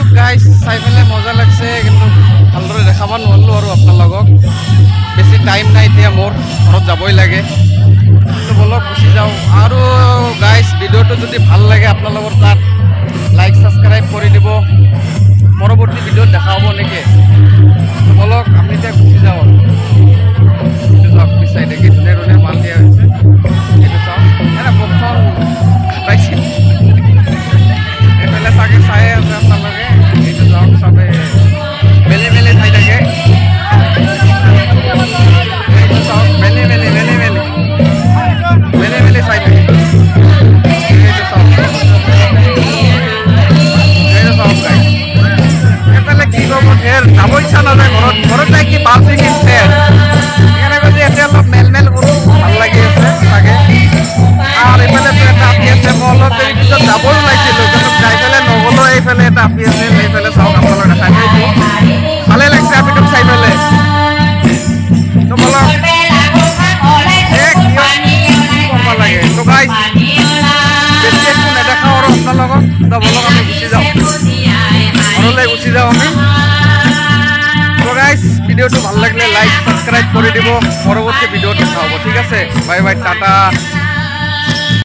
ভিডিঅ'টো গাইজ চাই পেলাই মজা লাগছে, কিন্তু ভালদৰে দেখাব নোৱাৰিলোঁ আৰু আপোনালোকক। বেছি টাইম নাই এতিয়া, মোৰ ঘৰত যাবই লাগে। তো বলক গুচি যাওঁ। আৰু গাইজ ভিডিঅ'টো যদি ভাল লাগে আপোনালোকৰ তাত লাইক ছাবস্ক্ৰাইব কৰি দিব। পৰৱৰ্তী ভিডিঅ'ত দেখা হ'ব নেকি? তো বলক আমি এতিয়া গুচি যাওঁ। যাওক পিছাইডে কি ধুনীয়া ধুনীয়া মাল দিয়া হৈছে, এইটো চাওক। এনে মুখখন খাটাইছিল, এইফালে চাগে চাই আছে আপোনালোকে। এইটো চাওক, চবে মেলি মেলি চাই থাকে। এইটো চাওক, মেলি মেলি মেলি মেলি মেলি মেলি চাই থাকে। এইটো চাওক, এইটো চাওক গাইজ। এইফালে কি ক'ব, ঢেৰ যাব ইচ্ছা নাযায় ঘৰত। ঘৰত যাই কি বাল চিঙিম ঢেৰ। সেইকাৰণে কৈছে এতিয়া অলপ মেল মেল কৰোঁ, ভাল লাগি আছে চাগে। আৰু এইফালে এটা আপি আছে, মই অলপ দেৰি পিছত যাবও লাগিছিলোঁ, কিন্তু যাই পেলাই নগ'লেও। এইফালে এটা আপি আছে, এইফালে চাওক আপোনালোকে দেখাই পাইছোঁ। ভালে লাগিছে আপিটোক চাই পেলাই। তো বলক কৰিব লাগে। তো গাইজ বেছি একো নেদেখাওঁ আৰু আপোনালোকক। তো বলক আমি গুচি যাওঁ, ঘৰলৈ গুচি যাওঁ আমি। তো গাইজ ভিডিঅ'টো ভাল লাগিলে লাইক ছাবস্ক্ৰাইব কৰি দিব। পৰৱৰ্তী ভিডিঅ'ত দেখা হ'ব, ঠিক আছে? Bye bye, Tata.